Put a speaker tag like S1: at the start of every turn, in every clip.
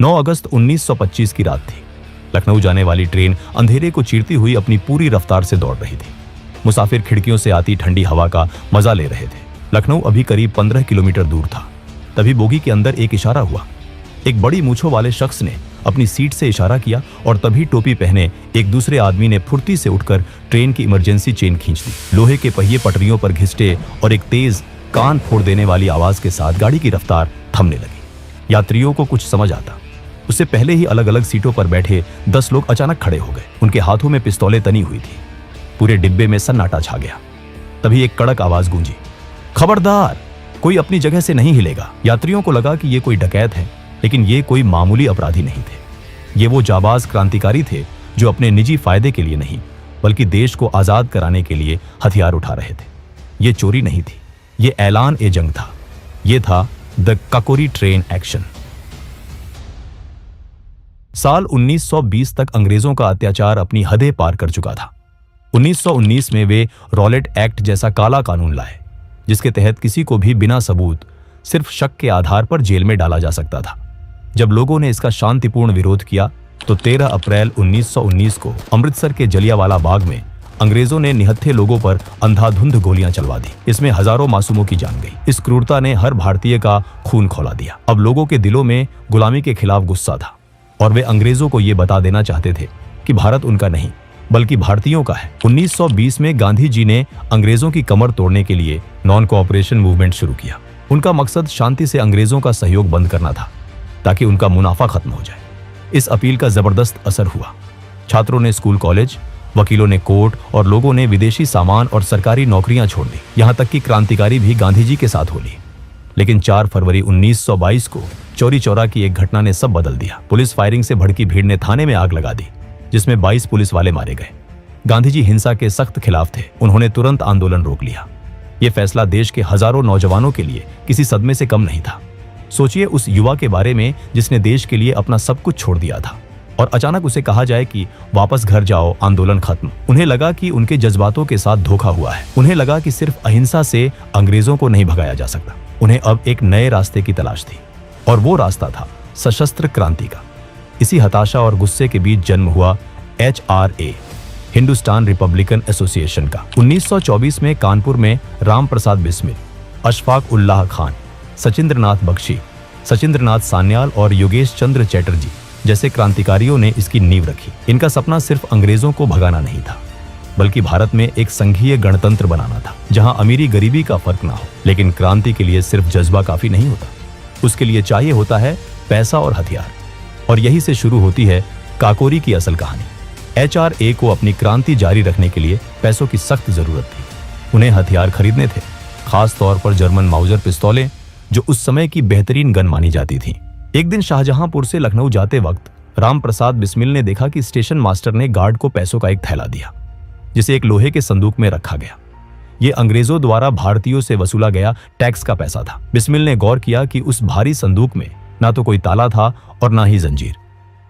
S1: 9 अगस्त 1925 की रात थी। लखनऊ जाने वाली ट्रेन अंधेरे को चीरती हुई अपनी पूरी रफ्तार से दौड़ रही थी। मुसाफिर खिड़कियों से आती ठंडी हवा का मजा ले रहे थे। लखनऊ अभी करीब 15 किलोमीटर दूर था। तभी बोगी के अंदर एक इशारा हुआ। एक बड़ी मूंछों वाले शख्स ने अपनी सीट से इशारा किया और तभी टोपी पहने एक दूसरे आदमी ने फुर्ती से उठकर ट्रेन की इमरजेंसी चेन खींच दी। लोहे के पहिए पटरियों पर घिसटे और एक तेज कान फोड़ देने वाली आवाज के साथ गाड़ी की रफ्तार थमने लगी। यात्रियों को कुछ समझ आता। उससे पहले ही अलग अलग सीटों पर बैठे 10 लोग अचानक खड़े हो गए। उनके हाथों में पिस्तौलें तनी हुई थी। पूरे डिब्बे में सन्नाटा छा गया। तभी एक कड़क आवाज गूंजी, खबरदार, कोई अपनी जगह से नहीं हिलेगा। यात्रियों को लगा कि ये कोई डकैत है, लेकिन ये कोई मामूली अपराधी नहीं थे। ये वो जाबाज क्रांतिकारी थे जो अपने निजी फायदे के लिए नहीं बल्कि देश को आजाद कराने के लिए हथियार उठा रहे थे। ये चोरी नहीं थी, ये ऐलान ए जंग था। ये था द काकोरी ट्रेन एक्शन। साल 1920 तक अंग्रेजों का अत्याचार अपनी हदें पार कर चुका था। 1919 में वे रॉलेट एक्ट जैसा काला कानून लाए, जिसके तहत किसी को भी बिना सबूत सिर्फ शक के आधार पर जेल में डाला जा सकता था। जब लोगों ने इसका शांतिपूर्ण विरोध किया तो 13 अप्रैल 1919 को अमृतसर के जलियांवाला बाग में अंग्रेजों ने निहत्थे लोगों पर अंधाधुंध गोलियां चलवा दी। इसमें हजारों मासूमों की जान गई। इस क्रूरता ने हर भारतीय का खून खौला दिया। अब लोगों के दिलों में गुलामी के खिलाफ गुस्सा था और वे अंग्रेजों को ये बता देना चाहते थे कि भारत उनका नहीं बल्कि भारतीयों का है। 1920 में गांधी जी ने अंग्रेजों की कमर तोड़ने के लिए नॉन कोऑपरेशन मूवमेंट शुरू किया। उनका मकसद शांति से अंग्रेजों का सहयोग बंद करना था ताकि उनका मुनाफा खत्म हो जाए। इस अपील का जबरदस्त असर हुआ। छात्रों ने स्कूल कॉलेज, वकीलों ने कोर्ट और लोगों ने विदेशी सामान और सरकारी नौकरियां छोड़ दी। यहां तक कि क्रांतिकारी भी गांधी जी के साथ हो लिए। लेकिन 4 फरवरी 1922 को चौरी चौरा की एक घटना ने सब बदल दिया। पुलिस फायरिंग से भड़की भीड़ ने थाने में आग लगा दी, जिसमें 22 पुलिस वाले मारे गए। गांधी जी हिंसा के सख्त खिलाफ थे। उन्होंने तुरंत आंदोलन रोक लिया। यह फैसला देश के हजारों नौजवानों के लिए किसी सदमे से कम नहीं था। सोचिए उस युवा के बारे में जिसने देश के लिए अपना सब कुछ छोड़ दिया था और अचानक उसे कहा जाए कि वापस घर जाओ, आंदोलन खत्म। उन्हें लगा कि उनके जज्बातों के साथ धोखा हुआ है। उन्हें लगा कि सिर्फ अहिंसा से अंग्रेजों को नहीं भगाया जा सकता। उन्हें अब एक नए रास्ते की तलाश थी और वो रास्ता था सशस्त्र क्रांति का। इसी हताशा और गुस्से के बीच जन्म हुआ HRA, हिंदुस्तान रिपब्लिकन एसोसिएशन का। 1924 में कानपुर में राम प्रसाद बिस्मिल, अशफाक उल्लाह खान, सचिंद्रनाथ बख्शी, सचिंद्रनाथ सान्याल और योगेश चंद्र चैटर्जी जैसे क्रांतिकारियों ने इसकी नींव रखी। इनका सपना सिर्फ अंग्रेजों को भगाना नहीं था बल्कि भारत में एक संघीय गणतंत्र बनाना था जहां अमीरी गरीबी का फर्क ना हो। लेकिन क्रांति के लिए सिर्फ जज्बा काफी नहीं होता, उसके लिए चाहिए होता है पैसा और हथियार। और यही से शुरू होती है काकोरी की असल कहानी। HRA को अपनी क्रांति जारी रखने के लिए पैसों की सख्त जरूरत थी। उन्हें हथियार खरीदने थे, खास तौर पर जर्मन माउजर पिस्तौलें जो उस समय की बेहतरीन गन मानी जाती थी। एक दिन शाहजहांपुर से लखनऊ जाते वक्त राम प्रसाद बिस्मिल ने देखा कि स्टेशन मास्टर ने गार्ड को पैसों का एक थैला दिया, जिसे एक लोहे के संदूक में रखा गया। ये अंग्रेजों द्वारा भारतीयों से वसूला गया टैक्स का पैसा था। बिस्मिल ने गौर किया कि उस भारी संदूक में ना तो कोई ताला था और ना ही जंजीर।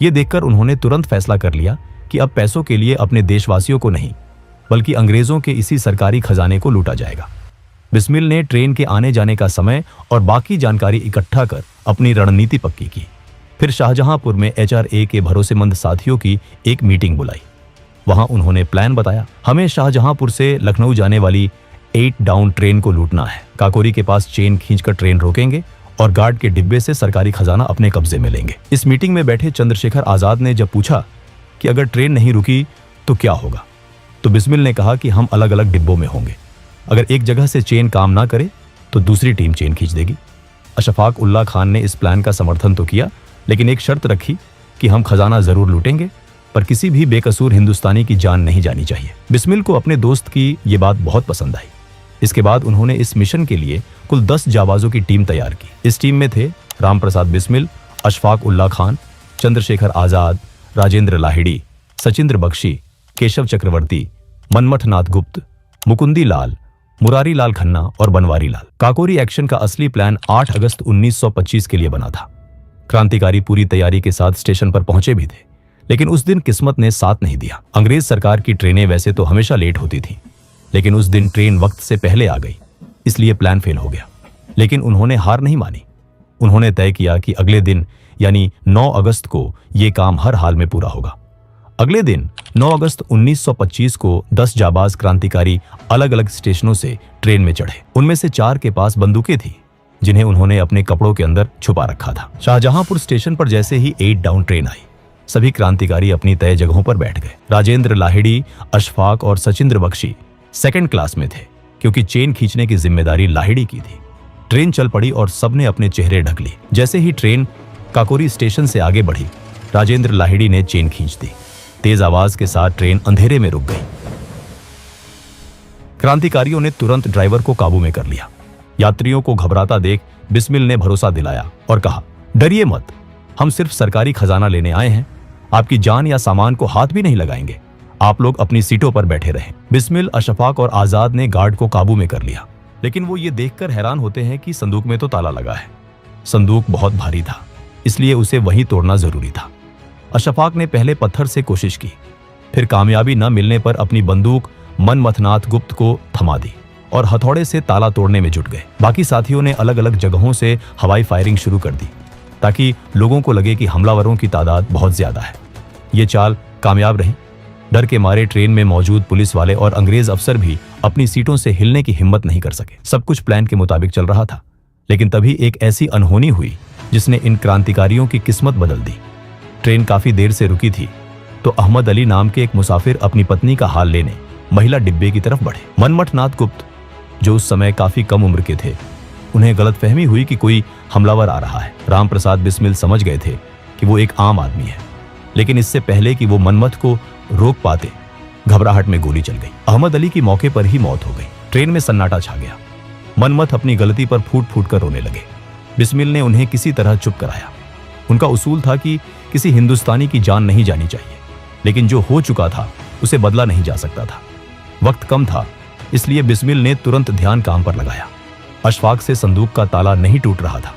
S1: ये देखकर उन्होंने तुरंत फैसला कर लिया कि अब पैसों के लिए अपने देशवासियों को नहीं बल्कि अंग्रेजों के इसी सरकारी खजाने को लूटा जाएगा। बिस्मिल ने ट्रेन के आने जाने का समय और बाकी जानकारी इकट्ठा कर अपनी रणनीति पक्की की। फिर शाहजहांपुर में HRA के भरोसेमंद साथियों की एक मीटिंग बुलाई। वहां उन्होंने प्लान बताया। हमें शाहजहांपुर से लखनऊ जाने वाली 8 डाउन ट्रेन को लूटना है। काकोरी के पास चेन खींचकर ट्रेन रोकेंगे और गार्ड के डिब्बे से सरकारी खजाना अपने कब्जे में लेंगे। इस मीटिंग में बैठे चंद्रशेखर आजाद ने जब पूछा कि अगर ट्रेन नहीं रुकी तो क्या होगा, तो बिस्मिल ने कहा कि हम अलग अलग डिब्बों में होंगे। अगर एक जगह से चेन काम ना करे तो दूसरी टीम चेन खींच देगी। अशफाक उल्लाह खान ने इस प्लान का समर्थन तो किया, लेकिन एक शर्त रखी कि हम खजाना जरूर लूटेंगे पर किसी भी बेकसूर हिंदुस्तानी की जान नहीं जानी चाहिए। बिस्मिल को अपने दोस्त की ये बात बहुत पसंद आई। इसके बाद उन्होंने इस मिशन के लिए कुल 10 जाबाजों की टीम तैयार की। इस टीम में थे राम प्रसाद बिस्मिल, अशफाक उल्लाह खान, चंद्रशेखर आजाद, राजेंद्र लाहिड़ी, सचिंद्र बख्शी, केशव चक्रवर्ती, मनमथ नाथ गुप्त, मुकुंदी लाल, मुरारी लाल खन्ना और बनवारी लाल। काकोरी एक्शन का असली प्लान 8 अगस्त 1925 के लिए बना था। क्रांतिकारी पूरी तैयारी के साथ स्टेशन पर पहुंचे भी थे, लेकिन उस दिन किस्मत ने साथ नहीं दिया। अंग्रेज सरकार की ट्रेनें वैसे तो हमेशा लेट होती थी, लेकिन उस दिन ट्रेन वक्त से पहले आ गई, इसलिए प्लान फेल हो गया। लेकिन उन्होंने हार नहीं मानी। उन्होंने तय किया कि अगले दिन यानी 9 अगस्त को ये काम हर हाल में पूरा होगा। अगले दिन 9 अगस्त 1925 को 10 जाबाज क्रांतिकारी अलग अलग स्टेशनों से ट्रेन में चढ़े। उनमें से 4 के पास बंदूकें थी जिन्हें उन्होंने अपने कपड़ों के अंदर छुपा रखा था। शाहजहांपुर स्टेशन पर जैसे ही 8 डाउन ट्रेन आई, सभी क्रांतिकारी अपनी तय जगहों पर बैठ गए। राजेंद्र लाहिड़ी, अशफाक और सचिंद्र बख्शी सेकंड क्लास में थे क्योंकि चेन खींचने की जिम्मेदारी लाहिड़ी की थी। ट्रेन चल पड़ी और सबने अपने चेहरे ढक लिए। जैसे ही ट्रेन काकोरी स्टेशन से आगे बढ़ी, राजेंद्र लाहिड़ी ने चेन खींच दी। तेज आवाज के साथ ट्रेन अंधेरे में रुक गई। क्रांतिकारियों ने तुरंत ड्राइवर को काबू में कर लिया। यात्रियों को घबराता देख बिस्मिल ने भरोसा दिलाया और कहा, डरिए मत, हम सिर्फ सरकारी खजाना लेने आए हैं, आपकी जान या सामान को हाथ भी नहीं लगाएंगे, आप लोग अपनी सीटों पर बैठे रहें। बिस्मिल, अशफाक और आजाद ने गार्ड को काबू में कर लिया, लेकिन वो ये देखकर हैरान होते हैं कि संदूक में तो ताला लगा है। संदूक बहुत भारी था, इसलिए उसे वहीं तोड़ना जरूरी था। अशफाक ने पहले पत्थर से कोशिश की, फिर कामयाबी न मिलने पर अपनी बंदूक मनमथनाथ गुप्त को थमा दी और हथौड़े से ताला तोड़ने में जुट गए। बाकी साथियों ने अलग अलग जगहों से हवाई फायरिंग शुरू कर दी ताकि लोगों को लगे कि हमलावरों की तादाद बहुत ज्यादा है। ये चाल कामयाब रही। डर के मारे ट्रेन में मौजूद पुलिस वाले और अंग्रेज अफसर भी अपनी सीटों से हिलने की हिम्मत नहीं कर सके। सब कुछ प्लान के मुताबिक चल रहा था, लेकिन तभी एक ऐसी अनहोनी हुई जिसने इन क्रांतिकारियों की किस्मत बदल दी। ट्रेन काफी देर से रुकी थी तो अहमद अली नाम के एक मुसाफिर अपनी पत्नी का हाल लेने महिला डिब्बे की तरफ बढ़े। मनमथनाथ गुप्त, जो उस समय काफी कम उम्र के थे, उन्हें गलतफहमी हुई कि कोई हमलावर आ रहा है। राम प्रसाद बिस्मिल समझ गए थे कि वो एक आम आदमी है, लेकिन इससे पहले कि वो मनमथ को रोक पाते, घबराहट में गोली चल गई। अहमद अली की मौके पर ही मौत हो गई। ट्रेन में सन्नाटा छा गया। मनमथ अपनी गलती पर फूट फूट कर रोने लगे। बिस्मिल ने उन्हें किसी तरह चुप कराया। उनका उसूल था कि किसी हिंदुस्तानी की जान नहीं जानी चाहिए, लेकिन जो हो चुका था उसे बदला नहीं जा सकता था। वक्त कम था, इसलिए बिस्मिल ने तुरंत ध्यान काम पर लगाया। अशफाक से संदूक का ताला नहीं टूट रहा था,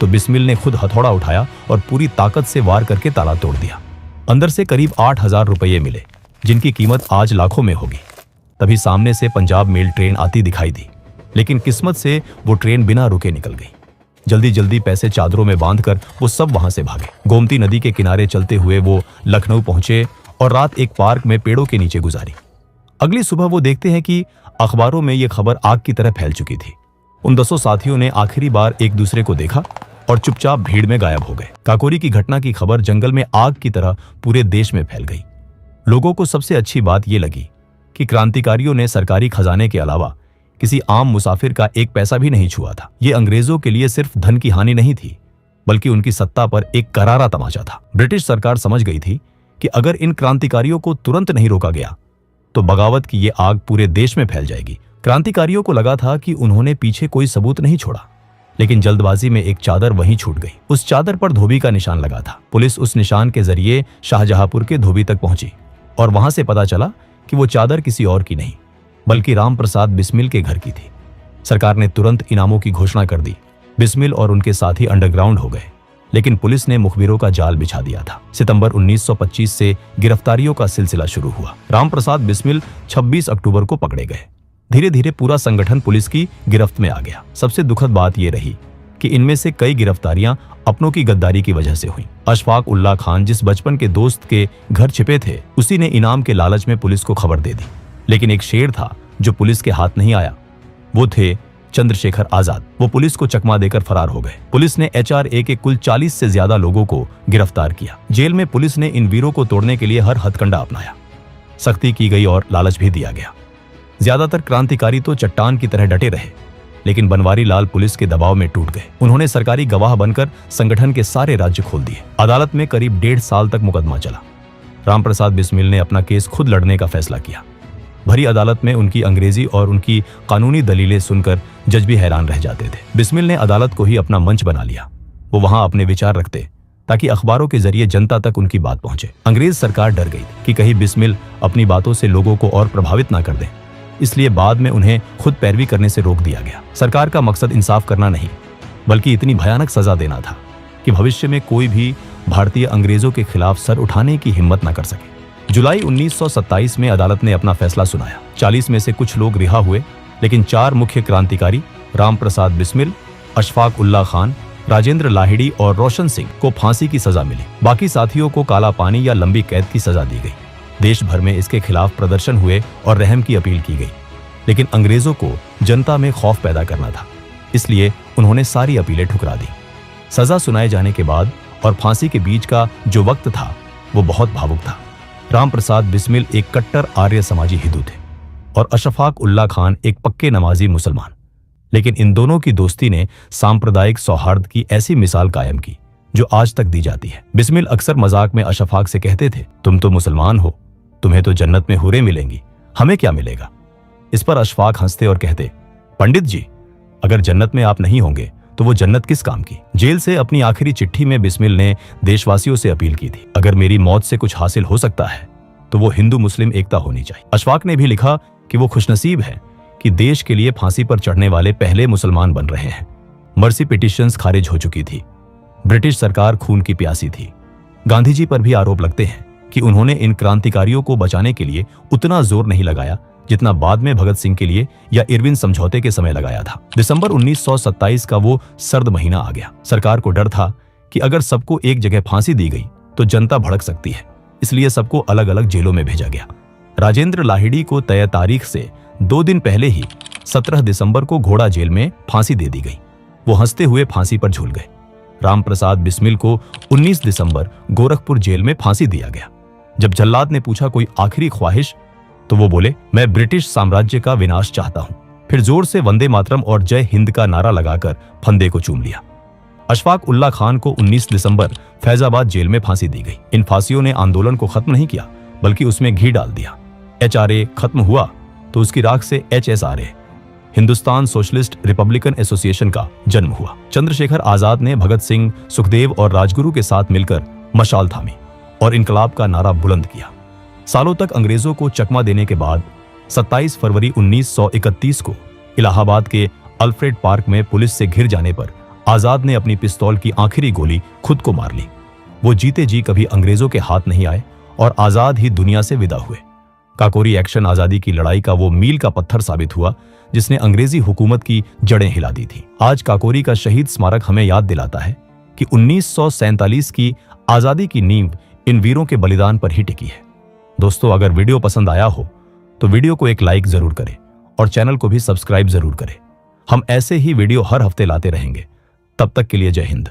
S1: तो बिस्मिल ने खुद हथौड़ा उठाया और पूरी ताकत से वार करके ताला तोड़ दिया। अंदर से करीब 8,000 रुपये मिले, जिनकी कीमत आज लाखों में होगी। तभी सामने से पंजाब मेल ट्रेन आती दिखाई दी, लेकिन किस्मत से वो ट्रेन बिना रुके निकल गई। जल्दी जल्दी पैसे चादरों में बांधकर वो सब वहां से भागे। गोमती नदी के किनारे चलते हुए वो लखनऊ पहुंचे और रात एक पार्क में पेड़ों के नीचे गुजारी। अगली सुबह वो देखते हैं कि अखबारों में ये खबर आग की तरह फैल चुकी थी। उन 10 साथियों ने आखिरी बार एक दूसरे को देखा और चुपचाप भीड़ में गायब हो गए। काकोरी की घटना की खबर जंगल में आग की तरह पूरे देश में फैल गई। लोगों को सबसे अच्छी बात यह लगी कि क्रांतिकारियों ने सरकारी खजाने के अलावा किसी आम मुसाफिर का एक पैसा भी नहीं छुआ था। ये अंग्रेजों के लिए सिर्फ धन की हानि नहीं थी, बल्कि उनकी सत्ता पर एक करारा तमाचा था। ब्रिटिश सरकार समझ गई थी कि अगर इन क्रांतिकारियों को तुरंत नहीं रोका गया तो बगावत की ये आग पूरे देश में फैल जाएगी। क्रांतिकारियों को लगा था कि उन्होंने पीछे कोई सबूत नहीं छोड़ा, लेकिन जल्दबाजी में एक चादर वहीं छूट गई। उस चादर पर धोबी का निशान लगा था। पुलिस उस निशान के जरिए शाहजहांपुर के धोबी तक पहुंची और वहां से पता चला कि वो चादर किसी और की नहीं, बल्कि राम प्रसाद बिस्मिल के घर की थी। सरकार ने तुरंत इनामों की घोषणा कर दी। बिस्मिल और उनके साथी अंडरग्राउंड हो गए, लेकिन पुलिस ने मुखबिरों का जाल बिछा दिया था। सितंबर 1925 से गिरफ्तारियों का सिलसिला शुरू हुआ। राम प्रसाद बिस्मिल 26 अक्टूबर को पकड़े गए। धीरे धीरे पूरा संगठन पुलिस की गिरफ्त में आ गया। सबसे दुखद बात यह रही कि इनमें से कई गिरफ्तारियां अपनों की गद्दारी की वजह से हुई। अशफाक उल्लाह खान, जिस बचपन के दोस्त के घर छिपे थे, उसी ने इनाम के लालच में पुलिस को खबर दे दी। लेकिन एक शेर था जो पुलिस के हाथ नहीं आया। वो थे चंद्रशेखर आजाद। वो पुलिस को चकमा देकर फरार हो गए। पुलिस ने HRA के कुल 40 से ज्यादा लोगों को गिरफ्तार किया। जेल में पुलिस ने इन वीरों को तोड़ने के लिए हर हथकंडा अपनाया। सख्ती की गई और लालच भी दिया गया। ज्यादातर क्रांतिकारी तो चट्टान की तरह डटे रहे, लेकिन बनवारी लाल पुलिस के दबाव में टूट गए। उन्होंने सरकारी गवाह बनकर संगठन के सारे राज्य खोल दिए। अदालत में करीब 1.5 साल तक मुकदमा चला। रामप्रसाद बिस्मिल ने अपना केस खुद लड़ने का फैसला किया। भरी अदालत में उनकी अंग्रेजी और उनकी कानूनी दलीलें सुनकर जज भी हैरान रह जाते थे। बिस्मिल ने अदालत को ही अपना मंच बना लिया। वो वहां अपने विचार रखते ताकि अखबारों के जरिए जनता तक उनकी बात पहुंचे। अंग्रेज सरकार डर गई कि कहीं बिस्मिल अपनी बातों से लोगों को और प्रभावित ना कर दें, इसलिए बाद में उन्हें खुद पैरवी करने से रोक दिया गया। सरकार का मकसद इंसाफ करना नहीं, बल्कि इतनी भयानक सजा देना था कि भविष्य में कोई भी भारतीय अंग्रेजों के खिलाफ सर उठाने की हिम्मत न कर सके। जुलाई 1927 में अदालत ने अपना फैसला सुनाया। 40 में से कुछ लोग रिहा हुए, लेकिन 4 मुख्य क्रांतिकारी राम प्रसाद बिस्मिल, अशफाक उल्लाह खान, राजेंद्र लाहिड़ी और रोशन सिंह को फांसी की सजा मिली। बाकी साथियों को काला पानी या लंबी कैद की सजा दी गई। देश भर में इसके खिलाफ प्रदर्शन हुए और रहम की अपील की गई, लेकिन अंग्रेजों को जनता में खौफ पैदा करना था, इसलिए उन्होंने सारी अपीलें ठुकरा दी। सजा सुनाए जाने के बाद और फांसी के बीच का जो वक्त था वो बहुत भावुक था। राम प्रसाद बिस्मिल एक कट्टर आर्य समाजी हिंदू थे और अशफाक उल्ला खान एक पक्के नमाजी मुसलमान, लेकिन इन दोनों की दोस्ती ने सांप्रदायिक सौहार्द की ऐसी मिसाल कायम की जो आज तक दी जाती है। बिस्मिल अक्सर मजाक में अशफाक से कहते थे, तुम तो मुसलमान हो, तुम्हें तो जन्नत में हुरें मिलेंगी, हमें क्या मिलेगा। इस पर अशफाक हंसते और कहते, पंडित जी, अगर जन्नत में आप नहीं होंगे तो वो जन्नत किस काम की। जेल से अपनी आखिरी चिट्ठी में बिस्मिल ने देशवासियों से अपील की थी, अगर मेरी मौत से कुछ हासिल हो सकता है तो वो हिंदू मुस्लिम एकता होनी चाहिए। अशफाक ने भी लिखा कि वो खुशनसीब है कि देश के लिए फांसी पर चढ़ने वाले पहले मुसलमान बन रहे हैं। मर्सी पिटिशंस खारिज हो चुकी थी, ब्रिटिश सरकार खून की प्यासी थी। गांधी जी पर भी आरोप लगते हैं कि उन्होंने इन क्रांतिकारियों को बचाने के लिए उतना जोर नहीं लगाया जितना बाद में भगत सिंह के लिए या इरविन समझौते के समय लगाया था। दिसंबर 1927 का वो सर्द महीना आ गया। सरकार को डर था कि अगर सबको एक जगह फांसी दी गई तो जनता भड़क सकती है, इसलिए सबको अलग अलग जेलों में भेजा गया। राजेंद्र लाहिड़ी को तय तारीख से 2 दिन पहले ही 17 दिसंबर को घोड़ा जेल में फांसी दे दी गई। वो हंसते हुए फांसी पर झूल गए। राम प्रसाद बिस्मिल को 19 दिसंबर गोरखपुर जेल में फांसी दिया गया। जब जल्लाद ने पूछा कोई आखिरी ख्वाहिश, तो वो बोले, मैं ब्रिटिश साम्राज्य का विनाश चाहता हूं। फिर जोर से वंदे मातरम और जय हिंद का नारा लगाकर फंदे को चूम लिया। अशफाक उल्ला खान को 19 दिसंबर फैजाबाद जेल में फांसी दी गई। इन फांसियों ने आंदोलन को खत्म नहीं किया, बल्कि उसमें घी डाल दिया। HRA खत्म हुआ तो उसकी राख से HSRA, Hindustan socialist Republican association का जन्म हुआ। चंद्रशेखर आजाद ने भगत सिंह, सुखदेव और राजगुरु के साथ मिलकर मशाल थामी और इनकलाब का नारा बुलंद किया। सालों तक अंग्रेजों को चकमा देने के बाद 27 फरवरी 1931 को इलाहाबाद के अल्फ्रेड पार्क में पुलिस से घिर जाने पर आजाद ने अपनी पिस्तौल की आखिरी गोली खुद को मार ली। वो जीते जी कभी अंग्रेजों के हाथ नहीं आए और आजाद ही दुनिया से विदा हुए। काकोरी एक्शन आजादी की लड़ाई का वो मील का पत्थर साबित हुआ जिसने अंग्रेजी हुकूमत की जड़ें हिला दी थी। आज काकोरी का शहीद स्मारक हमें याद दिलाता है कि 1947 की आजादी की नींव इन वीरों के बलिदान पर ही टिकी है। दोस्तों, अगर वीडियो पसंद आया हो तो वीडियो को एक लाइक जरूर करें और चैनल को भी सब्सक्राइब जरूर करें। हम ऐसे ही वीडियो हर हफ्ते लाते रहेंगे। तब तक के लिए जय हिंद।